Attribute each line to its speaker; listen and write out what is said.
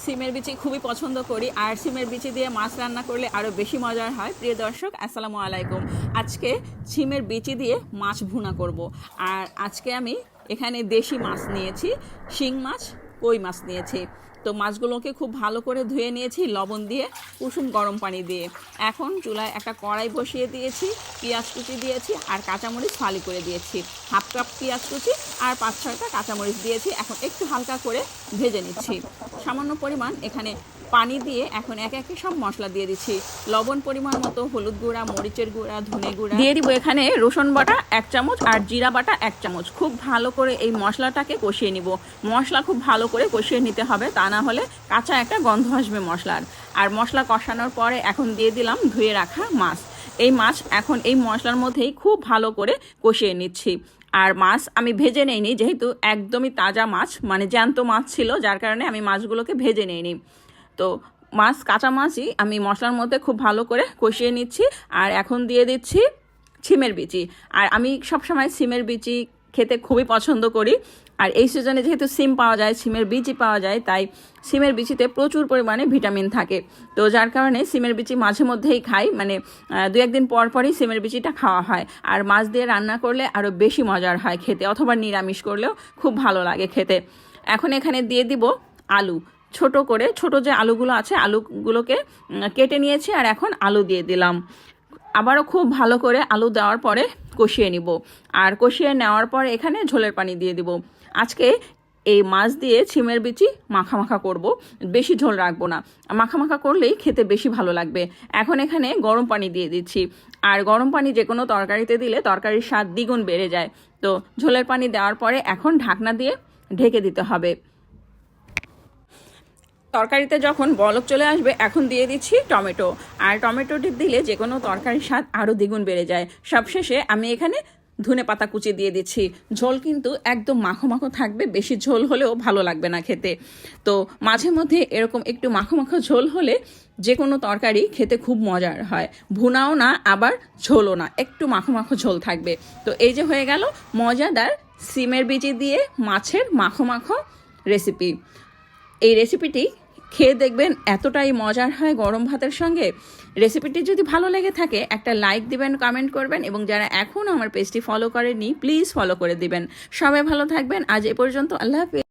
Speaker 1: সিমের বিচি খুবই পছন্দ করি, আর সিমের বিচি দিয়ে মাছ রান্না করলে আরও বেশি মজার হয়। প্রিয় দর্শক, আসসালামু আলাইকুম। আজকে সিমের বিচি দিয়ে মাছ ভুনা করব। আর আজকে আমি এখানে দেশি মাছ নিয়েছি, শিং মাছ, কই মাছ নিয়েছি। তো মাছগুলোকে খুব ভালো করে ধুয়ে নিয়েছি লবণ দিয়ে, কুসুম গরম পানি দিয়ে। এখন চুলায় একটা কড়াই বসিয়ে দিয়েছি, পেঁয়াজ কুচি দিয়েছি আর কাঁচামরিচ ফালি করে দিয়েছি। হাফ কাপ পেঁয়াজ কুচি আর 5-6টা কাঁচামরিচ দিয়েছি। এখন একটু হালকা করে ভেজে নিচ্ছি। সামান্য পরিমাণ এখানে পানি দিয়ে এখন একে একে সব মশলা দিয়ে দিচ্ছি। লবণ পরিমাণ মতো, হলুদ গুঁড়া, মরিচের গুঁড়া, ধনে গুঁড়া দিয়ে দিব। এখানে রসুন বাটা 1 চামচ আর জিরা বাটা 1 চামচ। খুব ভালো করে এই মশলাটাকে কষিয়ে নিব। মশলা খুব ভালো করে কষিয়ে নিতে হবে, তা না হলে কাঁচা একটা গন্ধ আসবে মশলার। আর মশলা কষানোর পরে এখন দিয়ে দিলাম ধুয়ে রাখা মাছ। এই মাছ এখন এই মশলার মধ্যেই খুব ভালো করে কষিয়ে নিচ্ছি। আর মাছ আমি ভেজে নেইনি, যেহেতু একদমই তাজা মাছ, মানে জ্যান্ত মাছ ছিল, যার কারণে আমি মাছগুলোকে ভেজে নেইনি। তো মাছ, কাঁচা মাছই আমি মশলার মধ্যে খুব ভালো করে কষিয়ে নিচ্ছি। আর এখন দিয়ে দিচ্ছি সিমের বিচি। আর আমি সবসময় সিমের বিচি খেতে খুবই পছন্দ করি। আর এই সিজনে যেহেতু সিম পাওয়া যায়, সিমের বিচি পাওয়া যায়, তাই সিমের বিচিতে প্রচুর পরিমাণে ভিটামিন থাকে। তো যার কারণে সিমের বিচি মাঝে মধ্যেই খাই, মানে 2-1 দিন পর পরই সিমের বিচিটা খাওয়া হয়। আর মাছ দিয়ে রান্না করলে আরও বেশি মজার হয় খেতে, অথবা নিরামিষ করলেও খুব ভালো লাগে খেতে। এখন এখানে দিয়ে দিব আলু। ছোট করে, ছোট যে আলুগুলো আছে, আলুগুলোকে কেটে নিয়েছি। আর এখন আলু দিয়ে দিলাম। আবারও খুব ভালো করে আলু দেওয়ার পরে কষিয়ে নিব। আর কষিয়ে নেওয়ার পরে এখানে ঝোলের পানি দিয়ে দিব। আজকে এই মাছ দিয়ে সিমের বিচি মাখা মাখা করব, বেশি ঝোল রাখবো না। মাখা মাখা করলেই খেতে বেশি ভালো লাগবে। এখন এখানে গরম পানি দিয়ে দিচ্ছি। আর গরম পানি যে কোনো তরকারিতে দিলে তরকারির স্বাদ দ্বিগুণ বেড়ে যায়। তো ঝোলের পানি দেওয়ার পরে এখন ঢাকনা দিয়ে ঢেকে দিতে হবে। তরকারিতে যখন বলক চলে আসবে, এখন দিয়ে দিচ্ছি টমেটো। আর টমেটোটি দিলে যে কোনো তরকারির স্বাদ আরও দ্বিগুণ বেড়ে যায়। সবশেষে আমি এখানে ধনে পাতা কুচি দিয়ে দিচ্ছি। ঝোল কিন্তু একদম মাখো মাখো থাকবে, বেশি ঝোল হলেও ভালো লাগবে না খেতে। তো মাঝে মধ্যে এরকম একটু মাখো মাখো ঝোল হলে যে কোনো তরকারি খেতে খুব মজার হয়। ভুনাও না, আবার ঝোলও না, একটু মাখো মাখো ঝোল থাকবে। তো এই যে হয়ে গেল মজাদার সিমের বিচি দিয়ে মাছের মাখো মাখো রেসিপি। এই রেসিপিটি খেয়ে দেখবেন এতটাই মজার হয় গরম ভাতের সঙ্গে। রেসিপিটি যদি ভালো লেগে থাকে একটা লাইক দিবেন, কমেন্ট করবেন, এবং যারা এখনও আমার পেজটি ফলো করেনি প্লিজ ফলো করে দিবেন। সবাই ভালো থাকবেন। আজ এ পর্যন্ত, আল্লাহ হাফেজ।